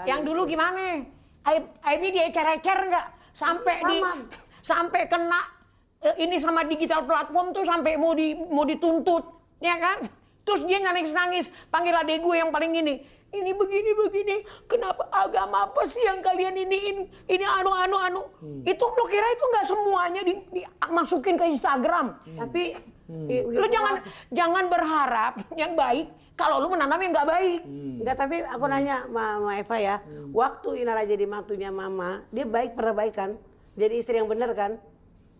Yang dulu gimana? Aibnya dia ecer-ecer nggak? Sampai kena ini sama digital platform tuh sampai mau dituntut, ya kan? Terus dia nangis-nangis, panggil adek gue yang paling ini begini, kenapa agama apa sih yang kalian ini anu. Itu lo kira itu nggak semuanya dimasukin ke Instagram. Tapi lo jangan berharap yang baik kalau lo menanam yang nggak baik. Enggak, tapi aku nanya Mama Eva ya, waktu Inara jadi mantunya Mama, dia pernah baik kan? Jadi istri yang benar kan?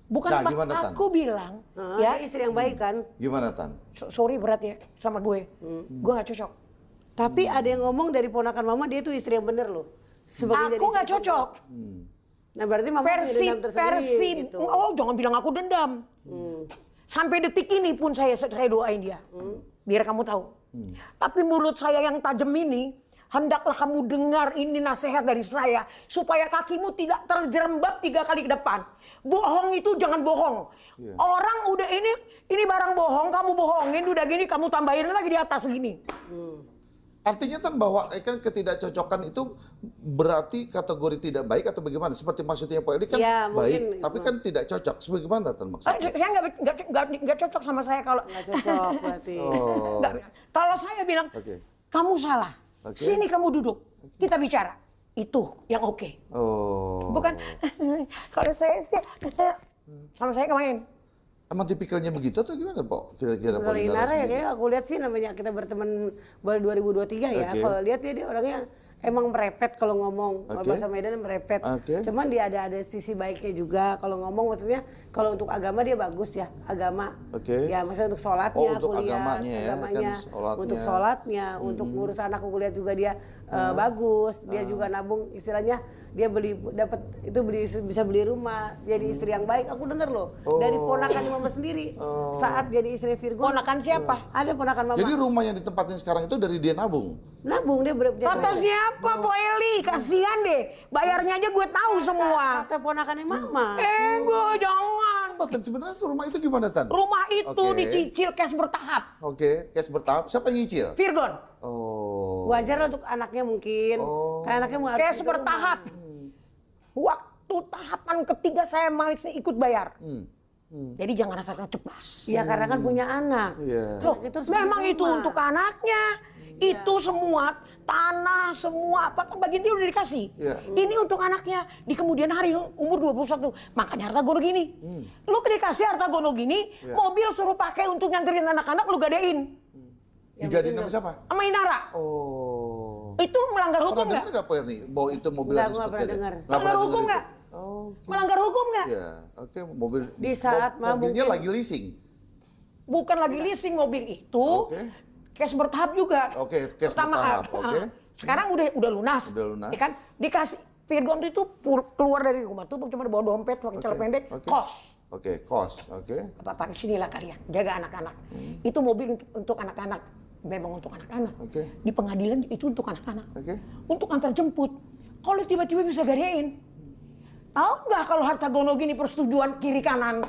Bukan Nah, pas gimana, Tan? aku bilang, ya dia istri yang baik kan? Gimana, Tan? Sorry berat ya sama gue nggak cocok. Tapi ada yang ngomong dari ponakan Mama, dia tuh istri yang benar loh. Aku nggak cocok. Nah berarti Mama punya dendam tersendiri gitu. Oh jangan bilang aku dendam. Sampai detik ini pun saya doain dia. Biar kamu tahu. Tapi mulut saya yang tajam ini, hendaklah kamu dengar ini nasihat dari saya. Supaya kakimu tidak terjerembab 3 kali ke depan. Bohong itu jangan bohong. Orang udah ini barang bohong, kamu bohongin, udah gini kamu tambahin lagi di atas gini. Artinya kan bahwa kan ketidakcocokan itu berarti kategori tidak baik atau bagaimana? Seperti maksudnya Pak Edi kan ya, baik, tapi kan tidak cocok. Sebagaimana Tan maksudnya? Saya nggak cocok sama saya kalau nggak cocok berarti. Kalau saya bilang kamu salah, sini kamu duduk, kita bicara. Itu yang oke. Bukan kalau saya sih sama saya kemarin. Emang tipikalnya begitu atau gimana, Pak? Kira-kira Kalau Inara ya kayak aku lihat sih, namanya kita berteman baru 2023 ya. Kalau lihat dia orangnya emang merepet kalau ngomong. Kalau bahasa Medan merepet. Cuman dia ada sisi baiknya juga. Kalau ngomong maksudnya kalau untuk agama dia bagus ya, agama. Ya maksudnya untuk sholatnya untuk aku lihat. agamanya. Untuk sholatnya, untuk ngurus anak aku lihat juga dia bagus. Dia juga nabung, istilahnya dia bisa beli rumah, jadi istri yang baik. Aku dengar loh dari ponakan Mama sendiri saat jadi istri Virgo. Ponakan siapa? Ada ponakan Mama. Jadi rumah yang ditempatin sekarang itu dari dia nabung? Nabung dia kata siapa Bu Eli? Kasihan deh, bayarnya aja gue tahu semua. Kata ponakannya Mama. Gue jangan. Tan, sebenarnya rumah itu gimana, Tan? Rumah itu dicicil cash bertahap. Cash bertahap. Siapa yang nyicil? Virgon. Wajar lah untuk anaknya mungkin. Kayak anaknya mau cash bertahap. Waktu tahapan ketiga saya masih ikut bayar. Jadi jangan asal ceplas. Ya karena kan punya anak. Loh, memang itu untuk anaknya. Itu semua tanah, semua apa kan bagian dia udah dikasih. Ini untuk anaknya di kemudian hari umur 21. Makanya harta gono gini. Lu dikasih harta gono gini, mobil suruh pakai untuk nganterin anak-anak lu gadein. Digadein sama siapa? Sama Inara. Itu melanggar hukum nggak? Pernah dengar nggak Pak Erni bahwa itu mobil Nggak pernah dengar. Melanggar hukum nggak? Melanggar hukum nggak? Iya, mobil. Di saat mobilnya lagi leasing. Bukan lagi leasing mobil itu. Cash bertahap juga. Cash bertahap. Sekarang udah lunas. Ya kan? Dikasih Virgon itu keluar dari rumah tuh cuma bawa dompet pakai celana pendek, kos. Kos. Apa sinilah kalian, jaga anak-anak. Itu mobil untuk anak-anak. Memang untuk anak-anak. Di pengadilan itu untuk anak-anak. Untuk antar jemput. Kalau tiba-tiba bisa gadein. Tahu nggak kalau harta gono gini persetujuan kiri kanan?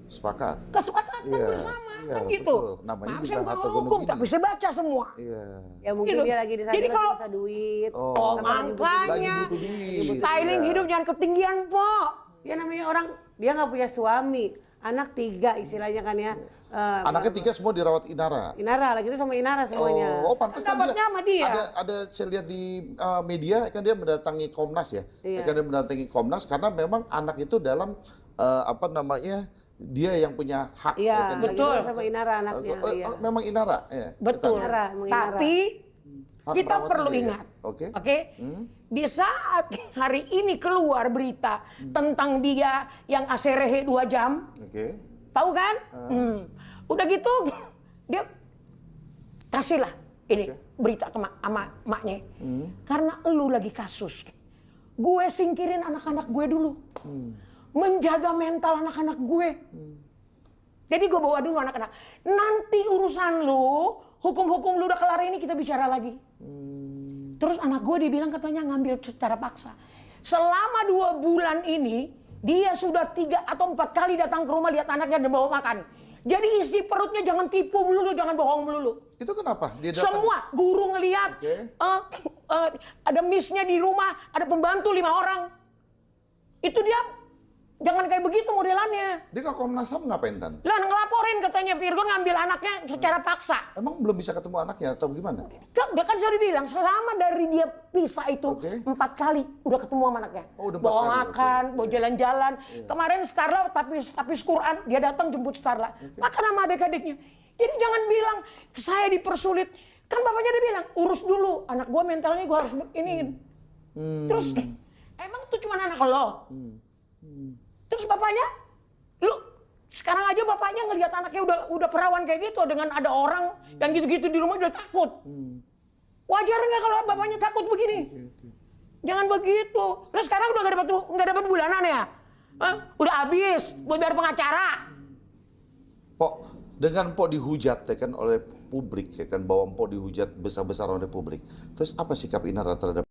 Sepakat. Kesepakatan bersama kan gitu. Namanya juga harta gono hukum, gini. tapi bisa baca semua. Ya mungkin dia lagi di sana bisa duit. Makanya styling hidup jangan ketinggian, Po. Ya namanya orang dia nggak punya suami, anak 3 istilahnya kan ya. Anaknya 3 semua dirawat Inara. Inara lagi itu sama Inara semuanya. Pantesan dia. Ada saya lihat di media kan dia mendatangi Komnas ya. Kan dia mendatangi Komnas karena memang anak itu dalam dia yang punya hak. Iya, betul sama Inara anaknya. Memang Inara. Betul. Tapi kita perlu ingat. Di saat hari ini keluar berita tentang dia yang aserehe 2 jam. Tahu kan? Udah gitu dia kasihlah ini berita ke sama maknya. Karena lu lagi kasus. Gue singkirin anak-anak gue dulu. Menjaga mental anak-anak gue. Jadi gue bawa dulu anak-anak. Nanti urusan lu, hukum-hukum lu udah kelar ini kita bicara lagi. Terus anak gue dibilang katanya ngambil secara paksa. Selama 2 bulan ini dia sudah 3 atau 4 kali datang ke rumah lihat anaknya dan bawa makan. Jadi isi perutnya jangan tipu melulu, jangan bohong melulu. Itu kenapa? Dia datang... Semua guru ngelihat, ada miss-nya di rumah, ada pembantu 5 orang. Itu dia, jangan kayak begitu modelannya. Dia ke Komnas HAM ngapain, Tan? Lah ngelaporin katanya Virgon ngambil anaknya secara paksa. Emang belum bisa ketemu anaknya atau gimana? Dia kan sudah dibilang, selama dari dia pisah itu 4 kali udah ketemu sama anaknya. Oh, udah 4 bawa kali. makan, bawa jalan-jalan. Kemarin Starla tapi Quran, dia datang jemput Starla. Makan sama adik-adiknya. Jadi jangan bilang, saya dipersulit. Kan bapaknya dia bilang, urus dulu. Anak gua mentalnya gua harus iniin. Terus, emang itu cuma anak lo? Terus bapaknya, lu sekarang aja bapaknya ngelihat anaknya udah perawan kayak gitu dengan ada orang yang gitu-gitu di rumah udah takut. Wajar nggak kalau bapaknya takut begini? Jangan begitu. Lu sekarang udah nggak dapat bulanan ya? Udah habis buat bayar pengacara. Pok, dengan Pok dihujat ya kan oleh publik ya kan, bahwa Pok dihujat besar-besaran oleh publik. Terus apa sikap Inara terhadap